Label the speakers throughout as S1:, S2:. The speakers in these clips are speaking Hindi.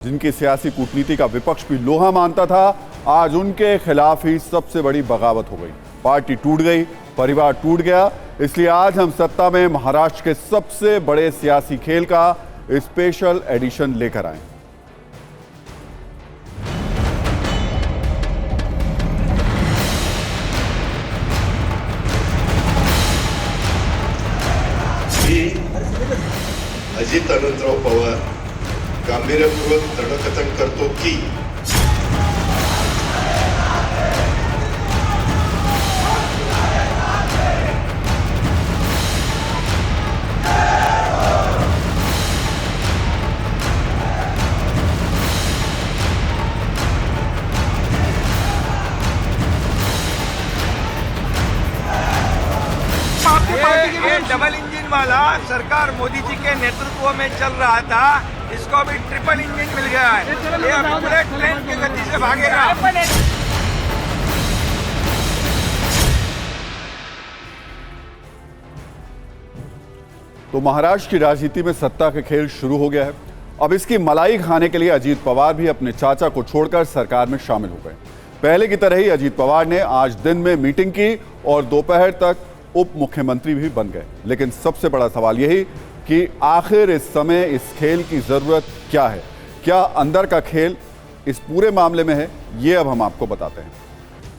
S1: जिनकी सियासी कूटनीति का विपक्ष भी लोहा मानता था, आज उनके खिलाफ ही सबसे बड़ी बगावत हो गई। पार्टी टूट गई, परिवार टूट गया। इसलिए आज हम सत्ता में महाराष्ट्र के सबसे बड़े सियासी खेल का स्पेशल एडिशन लेकर आए।
S2: अजित अनंतराव पवार गांभीर्यपूर्वक धडकथन करतो की
S3: ये डबल इंजन वाला सरकार मोदी जी के नेतृत्व में चल रहा था, इसको अभी ट्रिपल इंजन मिल गया है। ये अभी बुलेट ट्रेन की गति से भागेगा।
S1: तो महाराष्ट्र की राजनीति में सत्ता के खेल शुरू हो गया है। अब इसकी मलाई खाने के लिए अजीत पवार भी अपने चाचा को छोड़कर सरकार में शामिल हो गए। पहले की तरह ही अजीत पवार ने आज दिन में मीटिंग की और दोपहर तक उप मुख्यमंत्री भी बन गए। लेकिन सबसे बड़ा सवाल यही कि आखिर इस समय इस खेल की जरूरत क्या है? क्या अंदर का खेल इस पूरे मामले में है? ये अब हम आपको बताते हैं।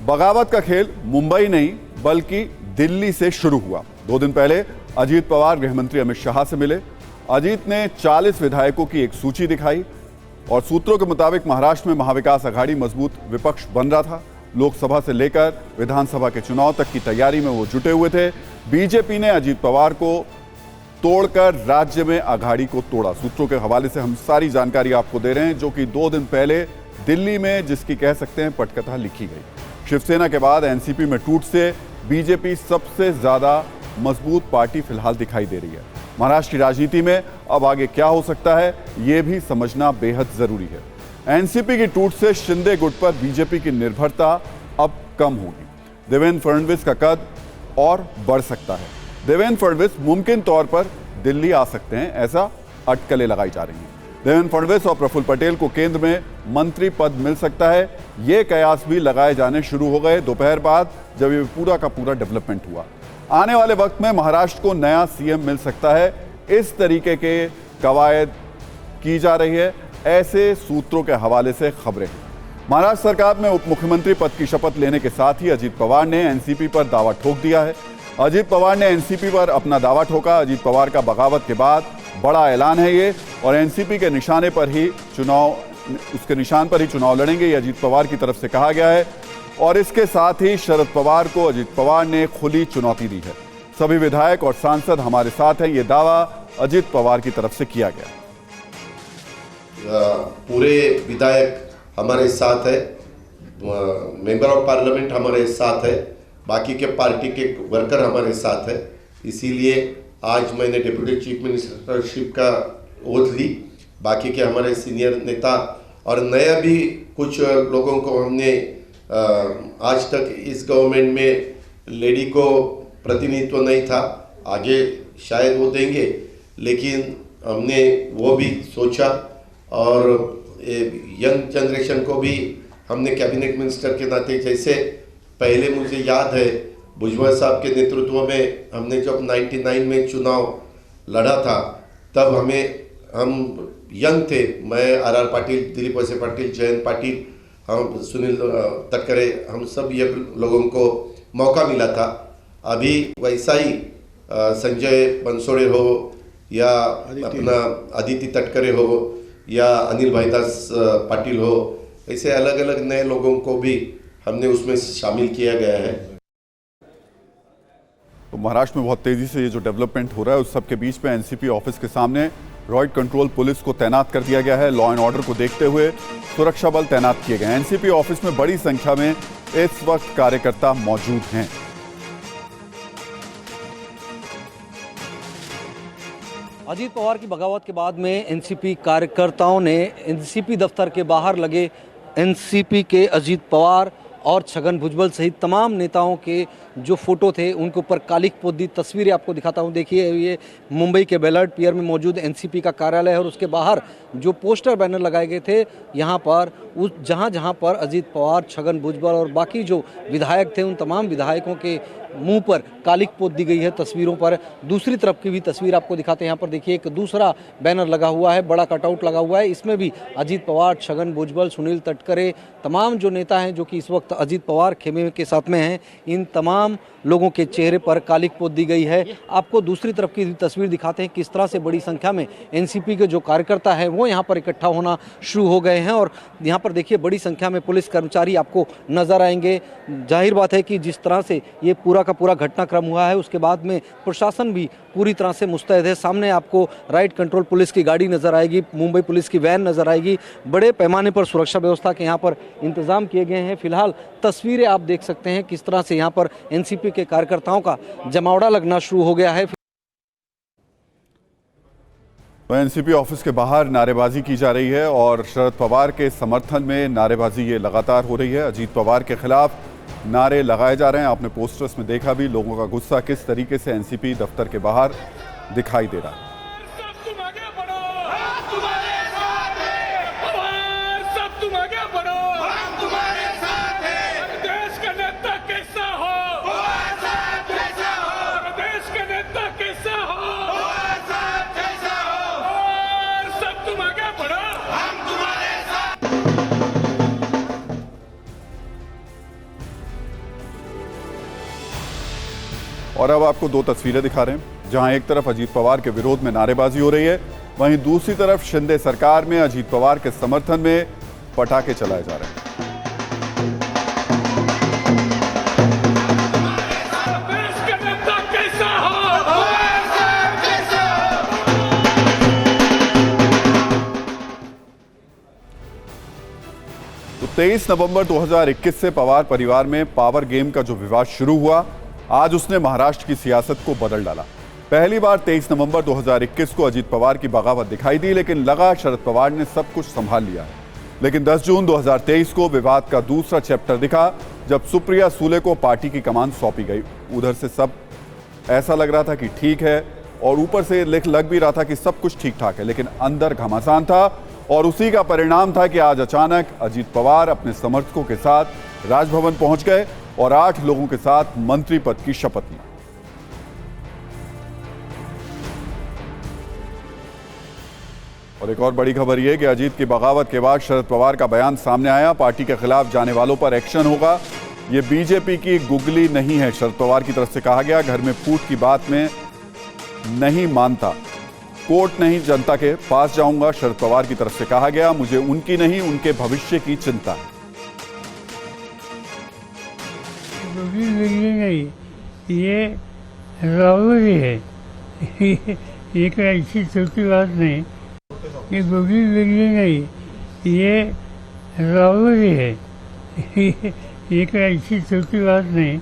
S1: बगावत का खेल मुंबई नहीं बल्कि दिल्ली से शुरू हुआ। 2 दिन पहले अजीत पवार गृहमंत्री अमित शाह से मिले। अजीत ने 40 विधायकों की एक सूची दिखाई और सूत्रों के मुताबिक महाराष्ट्र में महाविकास आघाड़ी मजबूत विपक्ष बन रहा था। लोकसभा से लेकर विधानसभा के चुनाव तक की तैयारी में वो जुटे हुए थे। बीजेपी ने अजीत पवार को तोड़कर राज्य में आघाड़ी को तोड़ा। सूत्रों के हवाले से हम सारी जानकारी आपको दे रहे हैं, जो कि 2 दिन पहले दिल्ली में जिसकी कह सकते हैं पटकथा लिखी गई। शिवसेना के बाद एनसीपी में टूट से बीजेपी सबसे ज्यादा मजबूत पार्टी फिलहाल दिखाई दे रही है। महाराष्ट्र की राजनीति में अब आगे क्या हो सकता है, यह भी समझना बेहद जरूरी है। एनसीपी की टूट से शिंदे गुट पर बीजेपी की निर्भरता अब कम होगी। देवेंद्र फडणवीस का कद और बढ़ सकता है। देवेंद्र फडणवीस मुमकिन तौर पर दिल्ली आ सकते हैं, ऐसा अटकलें लगाई जा रही हैं। देवेंद्र फडणवीस और प्रफुल्ल पटेल को केंद्र में मंत्री पद मिल सकता है। ये कयास भी लगाए जाने शुरू हो गए दोपहर बाद, जब ये पूरा का पूरा डेवलपमेंट हुआ। आने वाले वक्त में महाराष्ट्र को नया सीएम मिल सकता है, इस तरीके के कवायद की जा रही है, ऐसे सूत्रों के हवाले से खबरें हैं। महाराष्ट्र सरकार में उप मुख्यमंत्री पद की शपथ लेने के साथ ही अजीत पवार ने एनसीपी पर दावा ठोक दिया है। अजीत पवार ने एनसीपी पर अपना दावा ठोका। अजीत पवार का बगावत के बाद बड़ा ऐलान है ये, और एनसीपी के निशान पर ही चुनाव लड़ेंगे, ये अजीत पवार की तरफ से कहा गया है। और इसके साथ ही शरद पवार को अजीत पवार ने खुली चुनौती दी है। सभी विधायक और सांसद हमारे साथ हैं, ये दावा अजीत पवार की तरफ से किया गया।
S2: पूरे विधायक हमारे साथ है, मेंबर ऑफ पार्लियामेंट हमारे साथ है, बाकी के पार्टी के वर्कर हमारे साथ है। इसीलिए आज मैंने डिप्टी चीफ मिनिस्टरशिप का ओथ ली। बाकी के हमारे सीनियर नेता और नया भी कुछ लोगों को हमने आज तक इस गवर्नमेंट में लेडी को प्रतिनिधित्व नहीं था, आगे शायद वो देंगे, लेकिन हमने वो भी सोचा और यंग जनरेशन को भी हमने कैबिनेट मिनिस्टर के नाते, जैसे पहले मुझे याद है भुजबल साहब के नेतृत्व में हमने जब 99 में चुनाव लड़ा था, तब हम यंग थे। मैं आर पाटिल, दिलीप वळसे पाटिल, जयंत पाटिल, हम सुनील तटकरे, हम सब ये लोगों को मौका मिला था। अभी वैसा ही संजय बनसोड़े हो या अपना अदिति तटकरे हो या अनिल भाईदास पाटिल हो, ऐसे अलग अलग नए लोगों को भी हमने उसमें शामिल किया गया है।
S1: तो महाराष्ट्र में बहुत तेजी से ये जो डेवलपमेंट हो रहा है, उस सब के बीच में एनसीपी ऑफिस के सामने रॉयड कंट्रोल पुलिस को तैनात कर दिया गया है। लॉ एंड ऑर्डर को देखते हुए सुरक्षा बल तैनात किए गए हैं। एनसीपी ऑफिस में बड़ी संख्या में इस वक्त कार्यकर्ता मौजूद हैं।
S4: अजीत पवार की बगावत के बाद में एनसीपी कार्यकर्ताओं ने एनसीपी दफ्तर के बाहर लगे एनसीपी के अजीत पवार और छगन भुजबल सहित तमाम नेताओं के जो फोटो थे उनके ऊपर कालिक पोत दी। तस्वीरें आपको दिखाता हूं। देखिए ये मुंबई के बेलार्ड पियर में मौजूद एनसीपी का कार्यालय है और उसके बाहर जो पोस्टर बैनर लगाए गए थे यहाँ पर उस जहाँ पर अजीत पवार, छगन भुजबल और बाकी जो विधायक थे उन तमाम विधायकों के मुंह पर कालिक पोत दी गई है तस्वीरों पर। दूसरी तरफ की भी तस्वीर आपको दिखाते हैं। यहाँ पर देखिए एक दूसरा बैनर लगा हुआ है, बड़ा कटआउट लगा हुआ है। इसमें भी अजीत पवार, छगन भुजबल, सुनील तटकरे, तमाम जो नेता हैं जो कि इस वक्त अजीत पवार खेमे के साथ में हैं, इन तमाम लोगों के चेहरे पर कालिक पोत दी गई है। आपको दूसरी तरफ की तस्वीर दिखाते हैं किस तरह से बड़ी संख्या में एनसीपी के जो कार्यकर्ता हैं वो यहाँ पर इकट्ठा होना शुरू हो गए हैं और यहाँ पर देखिए बड़ी संख्या में पुलिस कर्मचारी आपको नजर आएंगे। जाहिर बात है कि जिस तरह से ये पूरा का पूरा घटनाक्रम हुआ है उसके बाद में प्रशासन भी पूरी तरह से मुस्तैद है। सामने आपको राइट कंट्रोल पुलिस की गाड़ी नजर आएगी, मुंबई पुलिस की वैन नजर आएगी। बड़े पैमाने पर सुरक्षा व्यवस्था के यहाँ पर इंतजाम किए गए हैं। फिलहाल तस्वीरें आप देख सकते हैं किस तरह से यहाँ पर एनसीपी के कार्यकर्ताओं का जमावड़ा लगना शुरू हो गया है।
S1: तो एनसीपी ऑफिस के बाहर नारेबाजी की जा रही है और शरद पवार के समर्थन में नारेबाजी ये लगातार हो रही है। अजीत पवार के खिलाफ नारे लगाए जा रहे हैं। आपने पोस्टर्स में देखा भी लोगों का गुस्सा किस तरीके से एनसीपी दफ्तर के बाहर दिखाई दे रहा है। और अब आपको दो तस्वीरें दिखा रहे हैं जहां एक तरफ अजीत पवार के विरोध में नारेबाजी हो रही है, वहीं दूसरी तरफ शिंदे सरकार में अजीत पवार के समर्थन में पटाखे चलाए जा रहे हैं। तो 23 नवंबर 2021 से पवार परिवार में पावर गेम का जो विवाद शुरू हुआ, आज उसने महाराष्ट्र की सियासत को बदल डाला। पहली बार 23 नवंबर 2021 को अजीत पवार की बगावत दिखाई दी, लेकिन लगा शरद पवार ने सब कुछ संभाल लिया। लेकिन 10 जून 2023 को विवाद का दूसरा चैप्टर दिखा जब सुप्रिया सूले को पार्टी की कमान सौंपी गई। उधर से सब ऐसा लग रहा था कि ठीक है और ऊपर से लग भी रहा था कि सब कुछ ठीक ठाक है, लेकिन अंदर घमासान था और उसी का परिणाम था कि आज अचानक अजीत पवार अपने समर्थकों के साथ राजभवन पहुंच गए और 8 लोगों के साथ मंत्री पद की शपथ ली। और एक और बड़ी खबर यह कि अजीत की बगावत के बाद शरद पवार का बयान सामने आया। पार्टी के खिलाफ जाने वालों पर एक्शन होगा। यह बीजेपी की गुगली नहीं है, शरद पवार की तरफ से कहा गया। घर में फूट की बात में नहीं मानता, कोर्ट नहीं जनता के पास जाऊंगा, शरद पवार की तरफ से कहा गया। मुझे उनकी नहीं उनके भविष्य की चिंता है।
S5: नहीं, ये रावरी है। ये कोई ऐसी छोटी बात नहीं, ये गोभी बिगड़ी नहीं, ये रावरी है। ये कोई ऐसी छोटी बात नहीं।